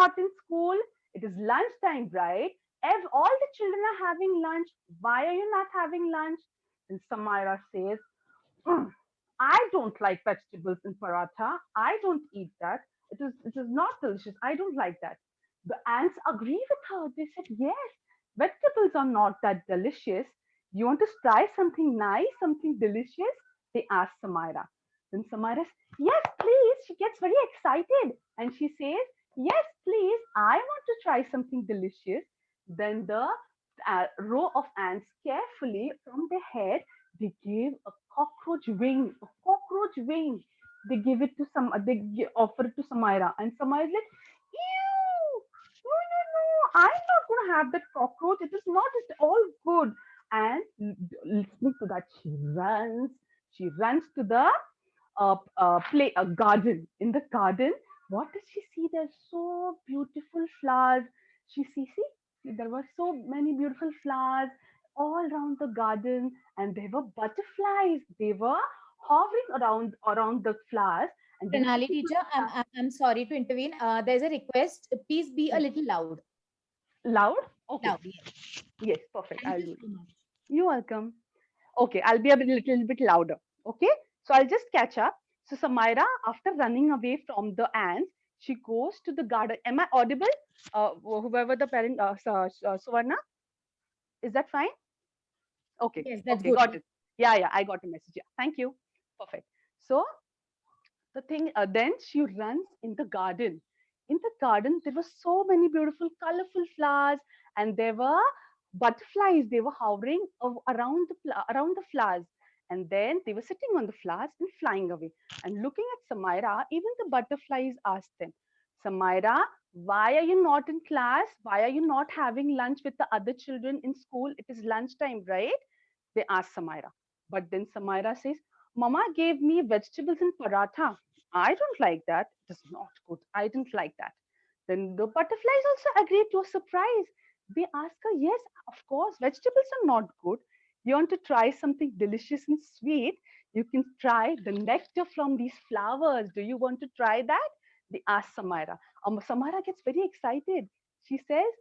not in school? It is lunchtime, right? All the children are having lunch. Why are you not having lunch? And Samaira says, "Mm, I don't like vegetables in paratha. I don't eat that. It is not delicious. I don't like that." The ants agree with her. They said, "Yes, vegetables are not that delicious. You want to try something nice, something delicious?" They asked Samaira. Then Samaira says, "Yes, please." She gets very excited and she says, "Yes, please. I want to try something delicious." Then the row of ants carefully from their head, they gave a cockroach wing, a cockroach wing. They give it to offer it to Samaira, and Samaira is like, "Ew, no, no, no! I'm not gonna have that cockroach. It is not at all good." And listening to that, she runs. She runs to the play a garden. In the garden, what does she see? There's so beautiful flowers. See, there were so many beautiful flowers all around the garden, and there were butterflies. They were hovering around the flowers, and they were Pranali sitting on teacher, the flowers. I'm sorry to intervene. There's a request. Please be a Yes. little loud. Loud? Okay. Loud, yes. Yes, perfect. Thank I'll you do it. so much. You're welcome. Okay, I'll be a little bit louder. Okay, so I'll just catch up. So Samaira, after running away from the ants, she goes to the garden. Am I audible? Whoever the parent, Suvarna, is that fine? Okay, Yes, that's okay, good. got it. Yeah, yeah, I got a message. Yeah, thank you. Perfect. So the thing, then she runs in the garden. In the garden, there were so many beautiful, colorful flowers, and there were butterflies. They were hovering around around the flowers, and then they were sitting on the flowers and flying away. And looking at Samaira, even the butterflies asked them, "Samaira, why are you not in class? Why are you not having lunch with the other children in school? It is lunchtime, right?" They asked Samaira. But then Samaira says, "Mama gave me vegetables and paratha. I don't like that. It is not good. I didn't like that." Then the butterflies also agreed to a surprise. They ask her, "Yes, of course, vegetables are not good. You want to try something delicious and sweet? You can try the nectar from these flowers. Do you want to try that?" They ask Samara. Samara gets very excited. She says,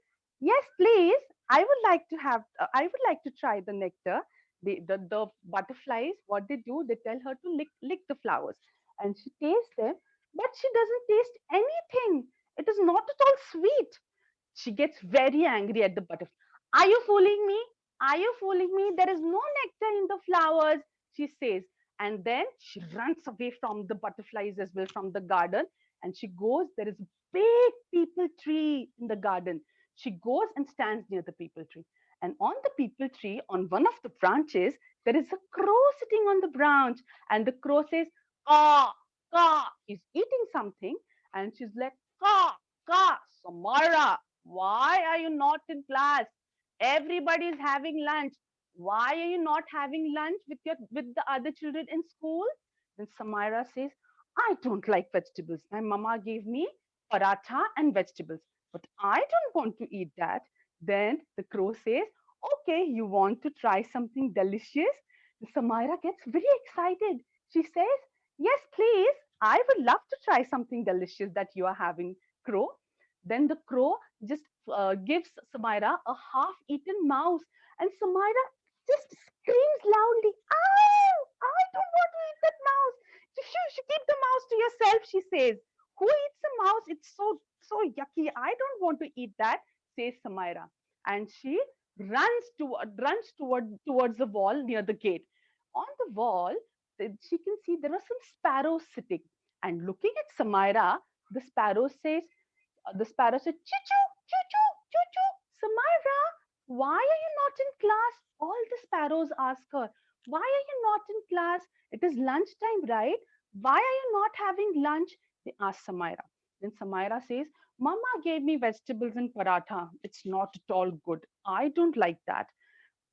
"Yes, please. I would like to try the nectar." The butterflies, what they do, they tell her to lick the flowers. And she tastes them, but she doesn't taste anything. It is not at all sweet. She gets very angry at the butterfly. "Are you fooling me? Are you fooling me? There is no nectar in the flowers," she says. And then she runs away from the butterflies as well from the garden. And she goes, there is a big peepal tree in the garden. She goes and stands near the peepal tree. And on the peepal tree, on one of the branches, there is a crow sitting on the branch. And the crow says, "Caw, caw." He's eating something. And she's like, "Caw, caw, Samara, why are you not in class? Everybody is having lunch. Why are you not having lunch with the other children in school?" Then Samira says, "I don't like vegetables. My mama gave me paratha and vegetables, but I don't want to eat that." Then the crow says, "Okay, you want to try something delicious?" Samira gets very excited. She says, "Yes, please. I would love to try something delicious that you are having, crow." Then the crow just gives Samira a half-eaten mouse, and Samira just screams loudly, "Ow! I don't want to eat that mouse. You should keep the mouse to yourself," she says. "Who eats a mouse? It's so yucky. I don't want to eat that," says Samira, and she runs towards the wall near the gate. On the wall, she can see there are some sparrows sitting, and looking at Samira, the sparrow said, "Choo choo, choo choo, choo choo. Samira, why are you not in class?" All the sparrows ask her, "Why are you not in class? It is lunchtime, right? Why are you not having lunch?" They ask Samira. Then Samira says, "Mama gave me vegetables and paratha. It's not at all good. I don't like that."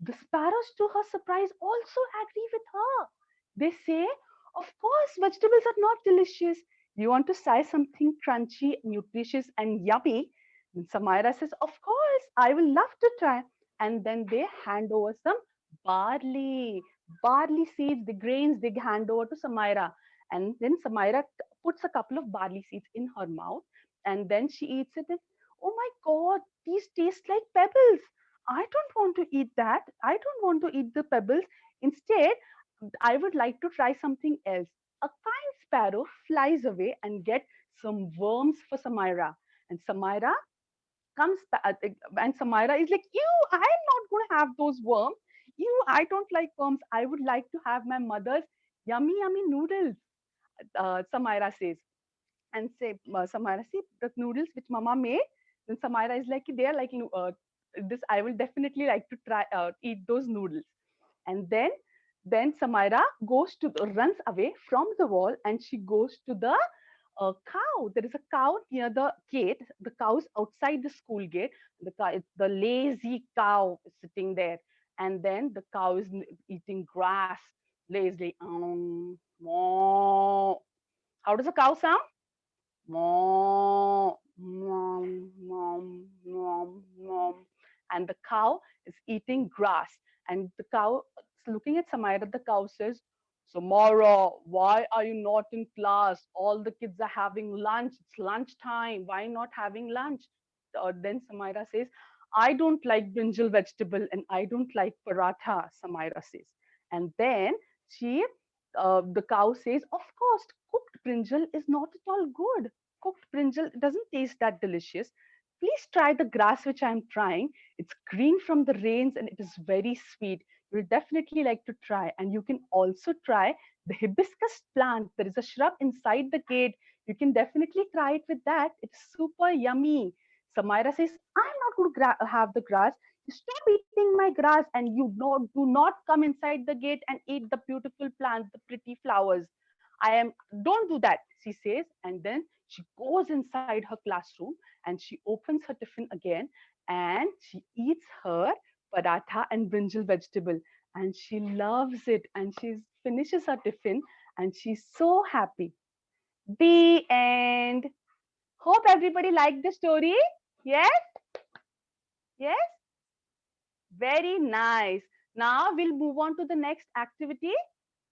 The sparrows, to her surprise, also agree with her. They say, "Of course, vegetables are not delicious. You want to try something crunchy, nutritious, and yummy?" And Samira says, "Of course, I will love to try." And then they hand over some barley, barley seeds, the grains they hand over to Samira. And then Samira puts a couple of barley seeds in her mouth. and then she eats it. And, oh my God, these taste like pebbles. I don't want to eat that. I don't want to eat the pebbles. Instead, I would like to try something else. A kind sparrow flies away and get some worms for Samira. And Samira and Samira is like, "Ew, I'm not going to have those worms. Ew, I don't like worms. I would like to have my mother's yummy, yummy noodles." Samira says, and say, Samira, see the noodles which Mama made. Then Samira is like, "They are like this. I will definitely like to try eat those noodles." And then Samira runs away from the wall, and she goes to the cow. There is a cow near the gate. The cow is outside the school gate. The lazy cow is sitting there, and then the cow is eating grass lazily. Moo. How does a cow sound? Moo, mom, mom, mom, mom. And the cow is eating grass. And the cow is looking at Samira. The cow says, "Samara, why are you not in class? All the kids are having lunch. It's lunchtime. Why not having lunch?" Then Samira says, "I don't like brinjal vegetable and I don't like paratha," Samira says. And then the cow says, "Of course, cooked brinjal is not at all good. Cooked brinjal doesn't taste that delicious. Please try the grass which I'm trying. It's green from the rains and it is very sweet. You'll definitely like to try. And you can also try the hibiscus plant. There is a shrub inside the gate. You can definitely try it with that. It's super yummy." Samira says, "I'm not going to have the grass. You stop eating my grass and do not come inside the gate and eat the beautiful plants, the pretty flowers. Don't do that," she says. And then she goes inside her classroom and she opens her tiffin again and she eats her paratha and brinjal vegetable. And she loves it and she finishes her tiffin and she's so happy. The end. Hope everybody liked the story. Yes? Yes? Very nice. Now we'll move on to the next activity.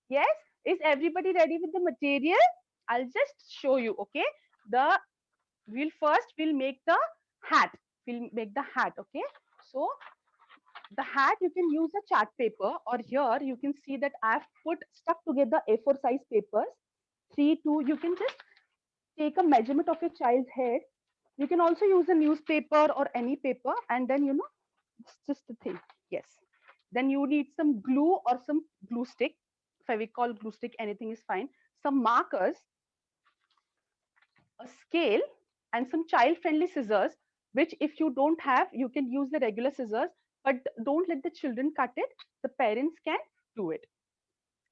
Yes? Is everybody ready with the material? I'll just show you, okay? The we'll make the hat. We'll make the hat, okay? So the hat, you can use a chart paper, or here you can see that I've stuck together A4 size papers. 3, 2, you can just take a measurement of your child's head. You can also use a newspaper or any paper, and then it's just the thing. Yes. Then you need some glue or some glue stick. Fevicol, glue stick, anything is fine. Some markers, a scale, and some child-friendly scissors, which if you don't have, you can use the regular scissors, but don't let the children cut it. The parents can do it.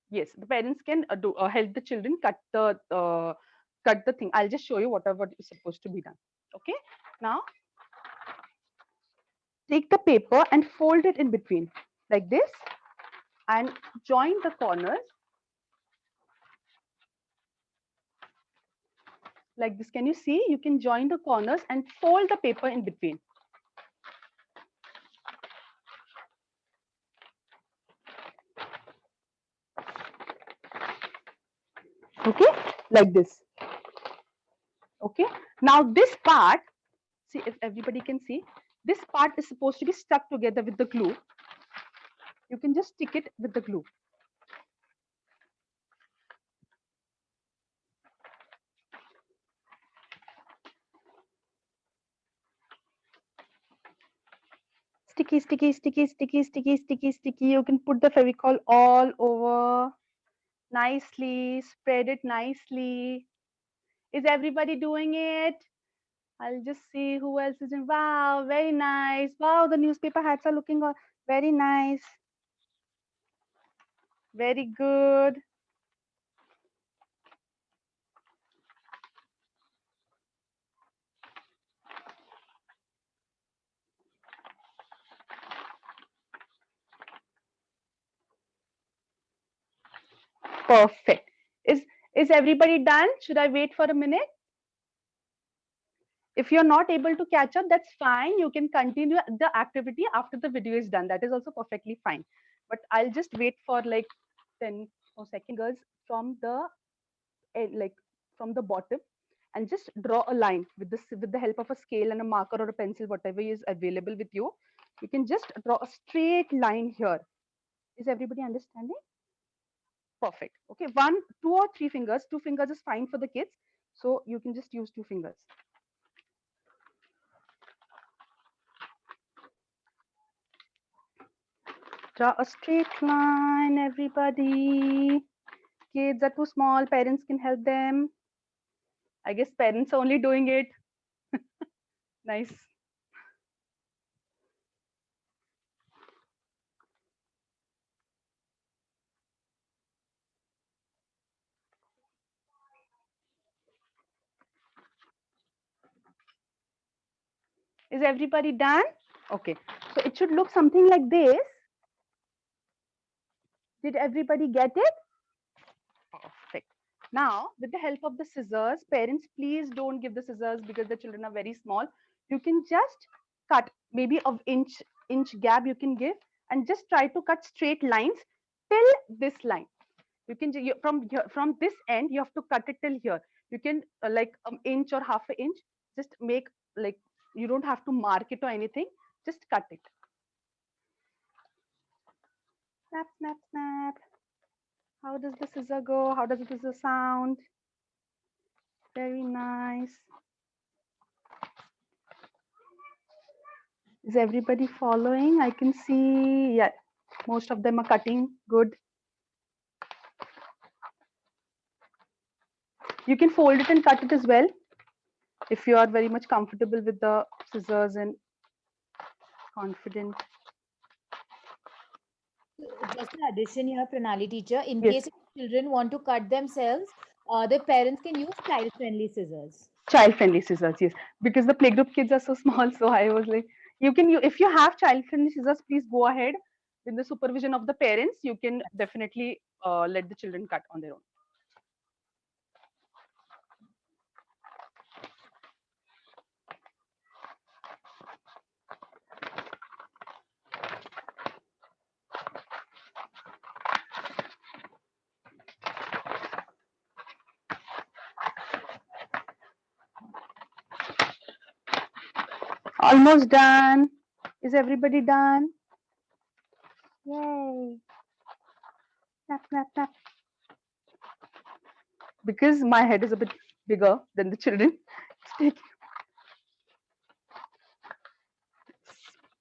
Yes, the parents can help the children cut the thing. I'll just show you whatever is supposed to be done. Okay. Now take the paper and fold it in between like this and join the corners like this. Can you see? You can join the corners and fold the paper in between. Okay, like this. Okay. Now this part, see if everybody can see, this part is supposed to be stuck together with the glue. You can just stick it with the glue. Sticky, sticky, sticky, sticky, sticky, sticky, sticky. You can put the Fevicol all over nicely, spread it nicely. Is everybody doing it? I'll just see who else is in. Wow, very nice. Wow, the newspaper hats are looking very nice. Very good. Perfect. Is everybody done? Should I wait for a minute? If you're not able to catch up, that's fine. You can continue the activity after the video is done. That is also perfectly fine. But I'll just wait for like 10 or seconds from the like from the bottom. and just draw a line with this, with the help of a scale and a marker or a pencil, whatever is available with you. You can just draw a straight line here. Is everybody understanding? Perfect. Okay, one, two or three fingers. Two fingers is fine for the kids. So you can just use two fingers. Draw a straight line, everybody. Kids are too small. Parents can help them. I guess parents are only doing it. Nice. Is everybody done? Okay. So it should look something like this. Did everybody get it? Perfect. Now, with the help of the scissors, parents, please don't give the scissors because the children are very small. You can just cut maybe of inch gap you can give, and just try to cut straight lines till this line. You can from here, from this end you have to cut it till here. You can like inch or half an inch. Just make like, you don't have to mark it or anything. Just cut it. Snap, snap, snap. How does the scissor go? How does the scissor sound? Very nice. Is everybody following? I can see, yeah, most of them are cutting. Good. You can fold it and cut it as well if you are very much comfortable with the scissors and confident. Just an addition here, Pranali teacher. In Yes, case if children want to cut themselves, their parents can use child-friendly scissors. child-friendly scissors. Yes, because the playgroup kids are so small. So I was like, if you have child-friendly scissors, please go ahead with the supervision of the parents. You can definitely let the children cut on their own. Almost done. Is everybody done? Yay. Snap, snap, snap. Because my head is a bit bigger than the children.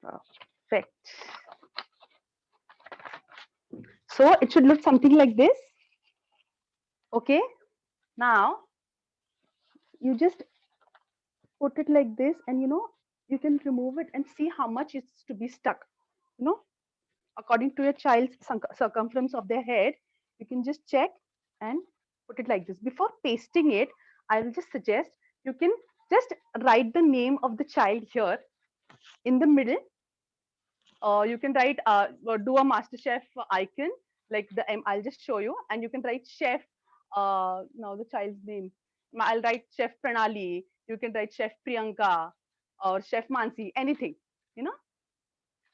Perfect. So it should look something like this. Okay. Now you just put it like this, and you can remove it and see how much is to be stuck. You know, according to your child's circumference of their head, you can just check and put it like this. Before pasting it, I will just suggest you can just write the name of the child here in the middle. You can write, do a master chef icon like the M. I'll just show you, and you can write chef. Now the child's name. I'll write chef Pranali. You can write chef Priyanka or chef Mansi. Anything, you know.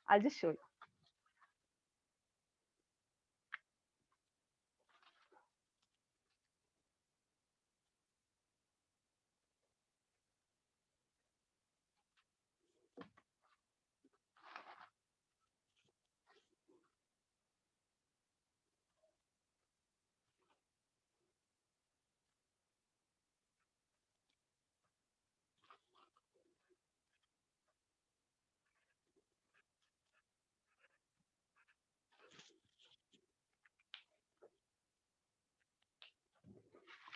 I'll just show you.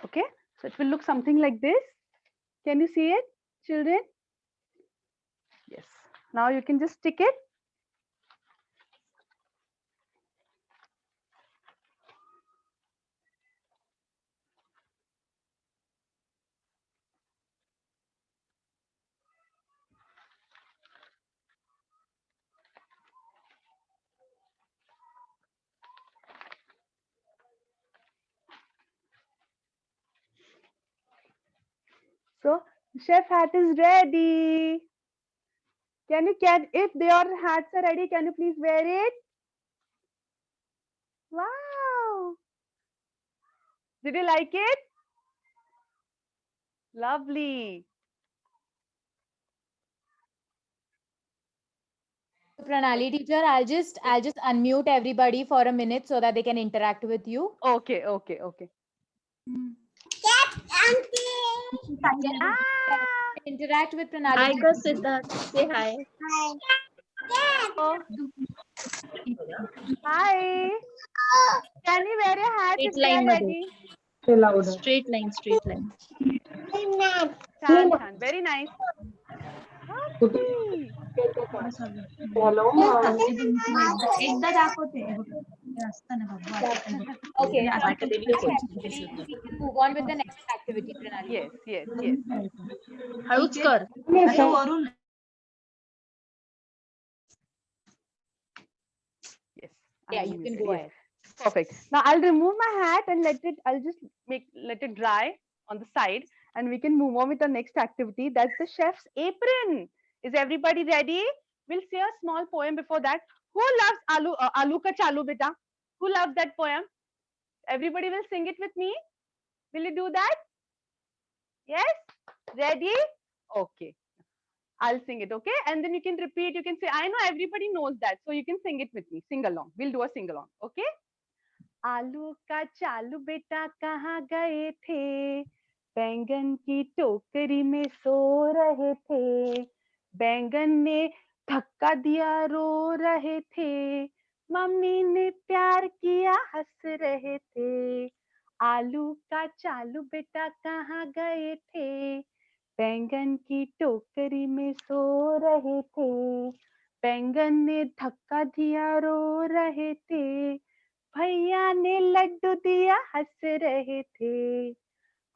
Okay, so it will look something like this. Can you see it, children? Yes. Now you can just stick it. So chef hat is ready. If your hats are ready, can you please wear it? Wow. Did you like it? Lovely. Pranali teacher, I'll just unmute everybody for a minute so that they can interact with you. Okay, okay, okay. Yes, Ah, interact with Pranali Hi, teacher. Siddharth. Say hi. hello. Hi. Can you wear your hat Straight if we line are मध्ये. ready? Straight line, straight line. Chan, Chan. Very nice. Lovely. एकदा दाखवते हे बघ. हे असतं ना बाबू, आता हे बघ. Okay, hey from आता this academic आहे. activity, we can move on with the next activity, Pranali. Yes, yes, yes. हळूच Okay. कर. असं वरून Yes. Yeah, I'm you can muted. go Yes. ahead. Perfect. Now I'll remove my hat and I'll just let it dry on the side and we can move on with the next activity. That's the chef's apron. Is everybody ready? We'll say a small poem before that. Who loves Alu Ka Chalu Beta? Who loves that poem? Everybody will sing it with me. Will you do that? Yes? Ready? Okay. I'll sing it, okay? And then you can repeat. You can say, I know everybody knows that. So you can sing it with me. Sing along. We'll do a sing along, okay? आलू का चालू बेटा कहाँ गए थे? बैंगन की टोकरी में सो रहे थे। बैंगन ने धक्का दिया रो रहे थे। मम्मी ने प्यार किया हंस रहे थे। आलू का चालू बेटा कहाँ गए थे? बैंगन की टोकरी में सो रहे थे। बैंगन ने धक्का दिया रो रहे थे। भैया ने लड्डू दिया हंस रहे थे।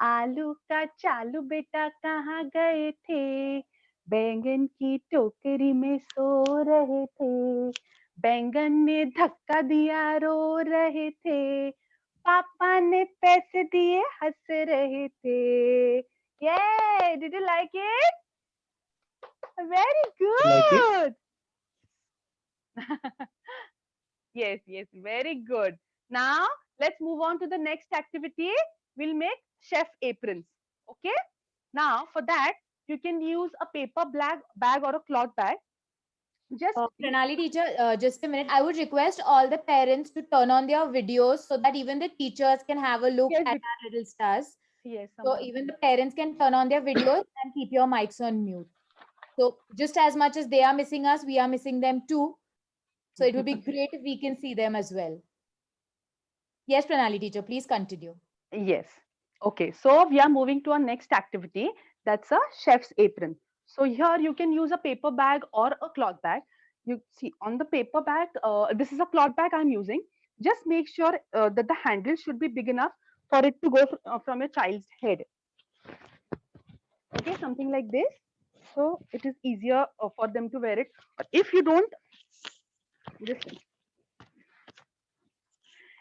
आलू का चालू बेटा कहाँ गए थे? बैंगन की टोकरी में सो रहे थे। बैंगन ने धक्का दिया रो रहे थे। पापा ने पैसे दिए हंस रहे थे। Yay! Did you like it? Very good. Yes, yes, very good. Now let's move on to the next activity. We'll make chef aprons. Okay. Now for that you can use a paper bag or a cloth bag. Just Pranali teacher, just a minute. I would request all the parents to turn on their videos so that even the teachers can have a look yes, at our little stars. yes. So even the parents can turn on their videos and keep your mics on mute. So just as much as they are missing us, we are missing them too. So it would be great if we can see them as well. Yes, Pranali teacher, please continue. Yes. Okay. So we are moving to our next activity. That's a chef's apron. So here you can use a paper bag or a cloth bag. You see on the paper bag, this is a cloth bag I'm using. Just make sure that the handle should be big enough for it to go from your child's head. Okay, something like this. So it is easier for them to wear it. But just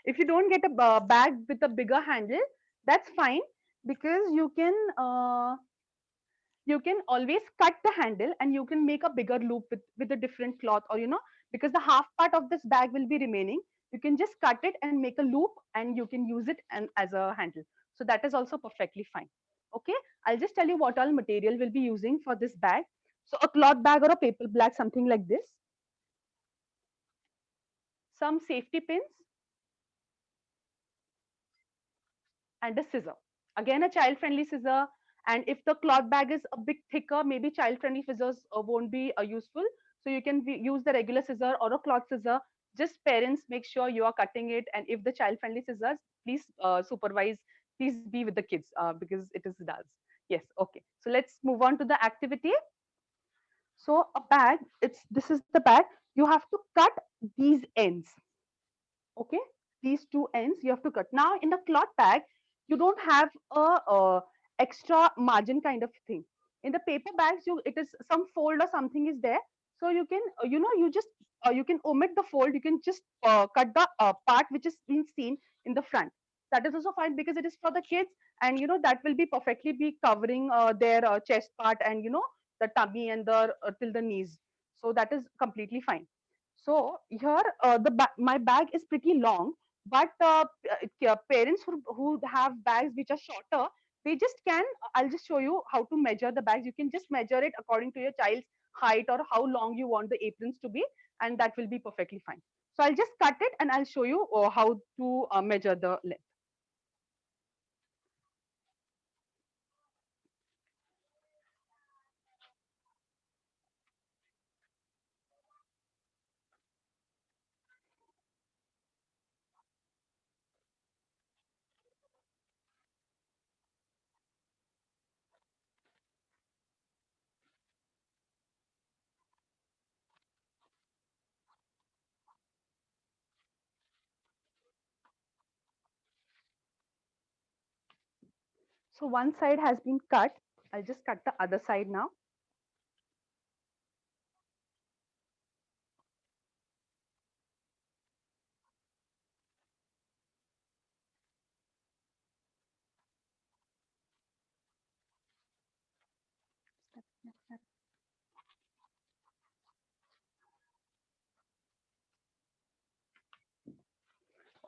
if you don't get a bag with a bigger handle, that's fine because you can always cut the handle and you can make a bigger loop with a different cloth, or because the half part of this bag will be remaining, you can just cut it and make a loop and you can use it and as a handle. So that is also perfectly fine. Okay, I'll just tell you what all material we'll be using for this bag. So a cloth bag or a paper bag, something like this, some safety pins and a scissor. Again, a child friendly scissor. And if the cloth bag is a bit thicker, maybe child friendly scissors won't be useful. So you can use the regular scissor or a cloth scissor. Just parents, make sure you are cutting it. And if the child friendly scissors, please supervise, please be with the kids because it is does. Yes, okay. So let's move on to the activity. So a bag, this is the bag. You have to cut these ends. Okay, these two ends you have to cut. Now in the cloth bag you don't have a extra margin kind of thing. In the paper bags, it is some fold or something is there, so you can you just you can omit the fold. You can just cut the part which is being seen in the front. That is also fine because it is for the kids, and that will be perfectly be covering their chest part and the tummy and the till the knees. So that is completely fine. So here, my bag is pretty long, but parents who have bags which are shorter, they just can, I'll just show you how to measure the bags. You can just measure it according to your child's height or how long you want the aprons to be, and that will be perfectly fine. So I'll just cut it and I'll show you how to measure the length. So one side has been cut. I'll just cut the other side now.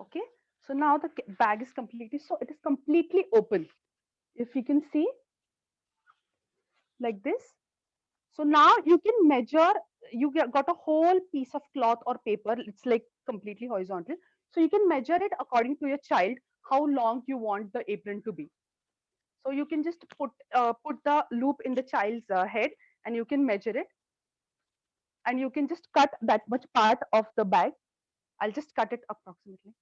Okay, so now the bag is completely, so it is completely open. If you can see like this. So now you can measure, you got a whole piece of cloth or paper, it's like completely horizontal. So you can measure it according to your child, how long you want the apron to be. So you can just put the loop in the child's head and you can measure it. And you can just cut that much part of the bag. I'll just cut it approximately.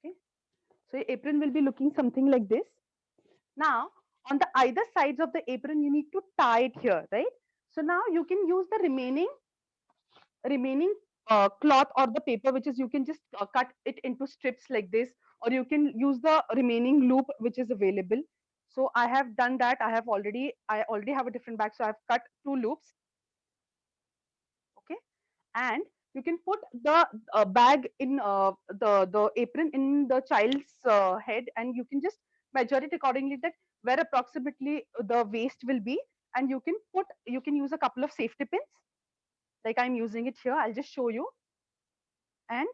Okay. So your apron will be looking something like this. Now, on the either sides of the apron, you need to tie it here, right? So now you can use the remaining cloth or the paper, which is you can just cut it into strips like this, or you can use the remaining loop which is available. So I have done that. I already have a different bag, so I've cut two loops. Okay, and you can put the bag in the apron in the child's head, and you can just measure it accordingly that where approximately the waist will be, and you can use a couple of safety pins like I'm using it here. I'll just show you, and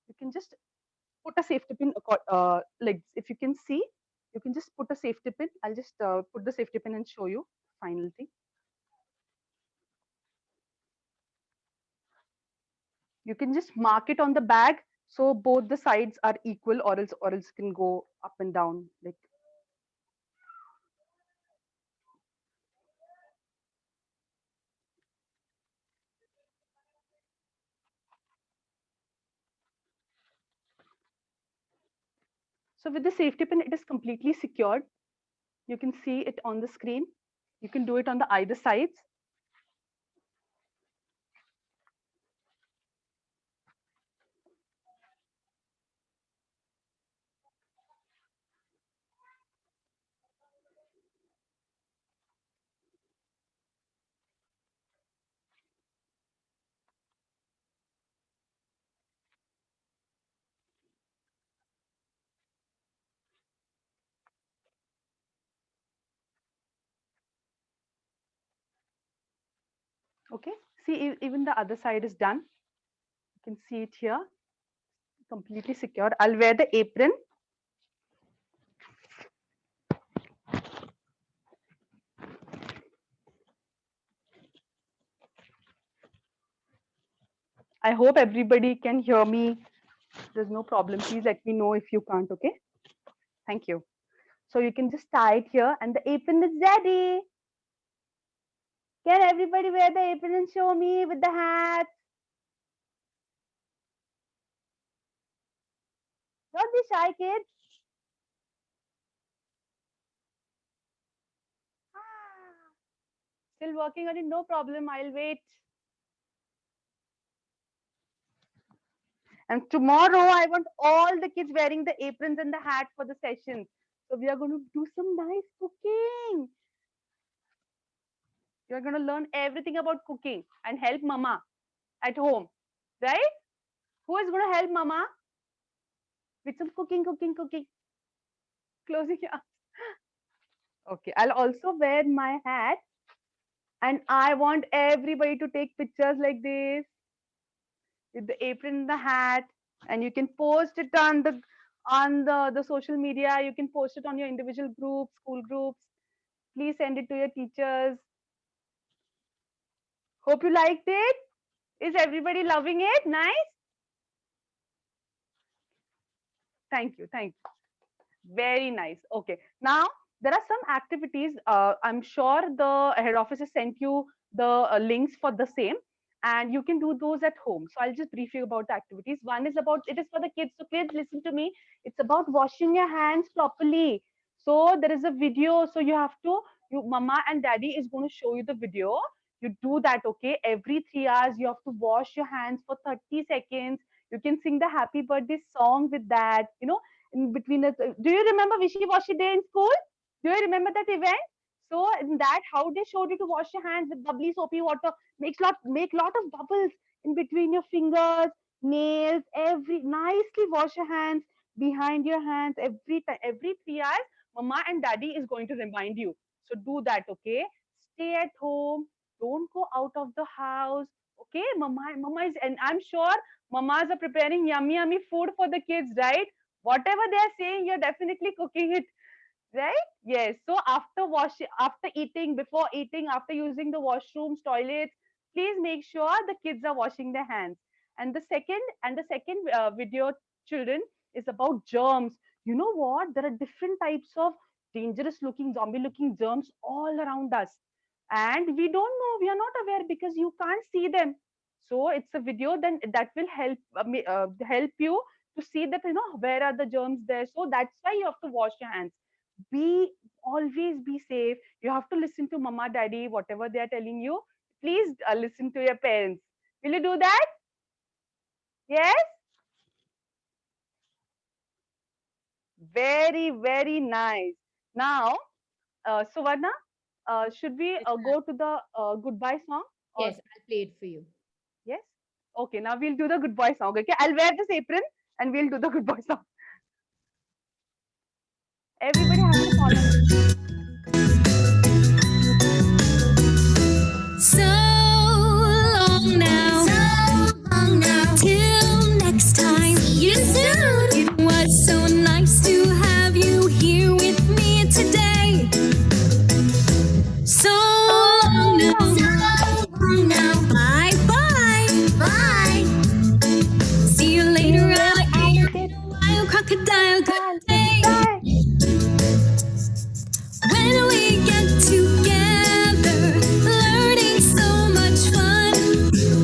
you can just put a safety pin like if you can see, you can just put a safety pin. I'll just put the safety pin and show you final thing. You can just mark it on the bag so both the sides are equal, or else can go up and down like. So with the safety pin, it is completely secured. You can see it on the screen. You can do it on the either sides. Okay, see even the other side is done. You can see it here, completely secured. I'll wear the apron. I hope everybody can hear me. There's no problem. Please let me know if you can't. Okay, thank you. So you can just tie it here, and the apron is ready. Can everybody wear the apron and show me with the hat? Don't be shy, kids. Ah, still working on it, no problem. I'll wait. And tomorrow, I want all the kids wearing the aprons and the hat for the session. So we are going to do some nice cooking. You're going to learn everything about cooking and help mama at home, right? Who is going to help mama with some cooking? Closing your eyes. Okay, I'll also wear my hat, and I want everybody to take pictures like this with the apron and the hat, and you can post it on the social media. You can post it on your individual groups, school groups. Please send it to your teachers. Hope you liked it. Is everybody loving it? Nice. Thank you. Thank you. Very nice. Okay. Now there are some activities. I'm sure the head office has sent you the links for the same, and you can do those at home. So I'll just brief you about the activities. One is about, it is for the kids. So kids, listen to me. It's about washing your hands properly. So there is a video. So you have to, mama and daddy is going to show you the video. You do that, okay? Every 3 hours, you have to wash your hands for 30 seconds. You can sing the happy birthday song with that, in between the. Do you remember Wishy Washy Day in school? Do you remember that event? So in that, how they showed you to wash your hands with bubbly soapy water, make lot of bubbles in between your fingers, nails, every nicely wash your hands behind your hands every time, every 3 hours. Mama and daddy is going to remind you. So do that, okay? Stay at home. Don't go out of the house. Okay, mama is, and I'm sure mamas are preparing yummy food for the kids, right? Whatever they are saying, you're definitely cooking it, right? Yes. So after washing, after eating, before eating, after using the washrooms, toilets, please make sure the kids are washing their hands. And the second video, children, is about germs. You know what? There are different types of dangerous looking, zombie looking germs all around us. And we don't know, we are not aware because you can't see them. So it's a video then that will help you to see that, where are the germs there. So that's why you have to wash your hands. Be Always be safe. You have to listen to mama, daddy, whatever they are telling you. Please listen to your parents. Will you do that? Yes. Very nice. Now, Suvarna, should we Yes, ma'am. go to the goodbye song? Or Yes, I'll play it for you. yes? Okay, now we'll do the goodbye song. Okay, I'll wear this apron and we'll do the goodbye song. Everybody have to follow me. So long now. Till next time. See you soon. It was so nice to have you here with me today. So long now. Bye bye. Bye. See you later, alligator. Wild crocodile. Good day. When we get together, learning so much fun.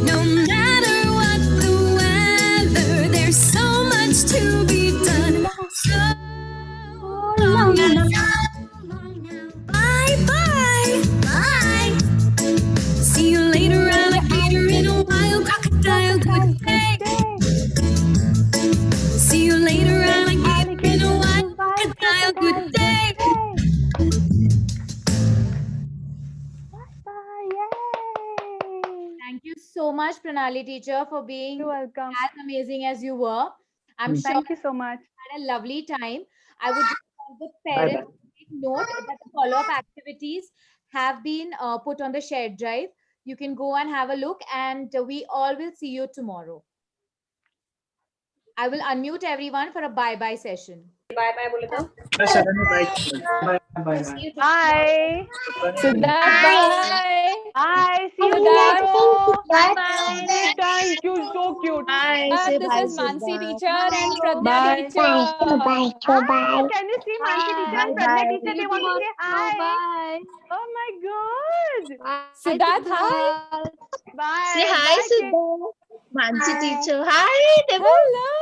No matter what the weather, there's so much to be done. So long now. Bye bye. Bye. See you later, alligator in a wild crocodile. Good day. See you later, alligator in a wild crocodile. Good day. Bye. Yay. Thank you so much, Pranali teacher, for being You're welcome. as amazing as you were. I'm sure Thank you so much. you had a lovely time. I would just want the parents to take note that the follow-up activities have been put on the shared drive. You can go and have a look, and we all will see you tomorrow. I will unmute everyone for a bye-bye session. Bye. Siddharth, bye. Bye. See you Siddharth. tomorrow. Bye. Thank you. So cute. This is Mansi teacher and Pradnya teacher. Hi, can you see Mansi teacher and Pradnya teacher? They want to say hi. Bye. Oh my god. Siddharth, hi. Bye. Say hi, Bye, kids. Siddhu. Mansi teacher. Hi, Devu.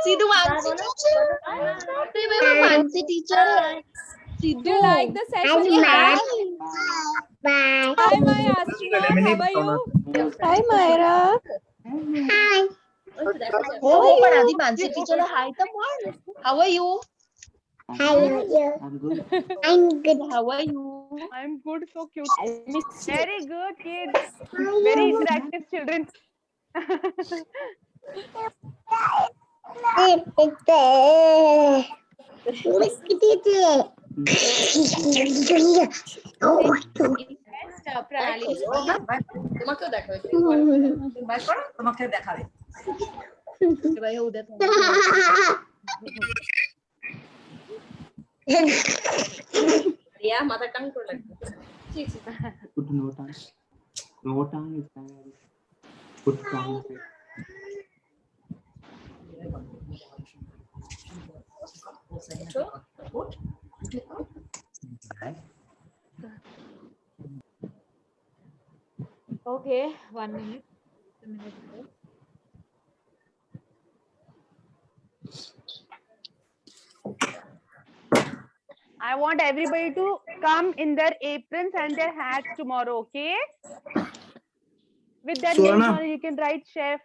See the Mansi teacher. Remember Mansi teacher? Do you like the session? Siddharth? Bye. Hi, my astronaut. How are you? Hi, Myra. हो पण आधी मानसी टीचरला हाय तर म्हण. How are you? How are you? I'm good. How are you? I'm good. So cute. Very good, kids. Very interactive children. Next, Pranali. তোমাকেও দেখাবে বার করো, তোমাকে দেখাবে। ভাইয়া উদয় রিয়া মাথা টাং করে লাগবে Put no tongue. No tongue is bad. Put tongue. Okay, 1 minute. 1 minute ago. I want everybody to come in their aprons and their hats tomorrow, okay? With their names Suvarna. on it, you can write chef,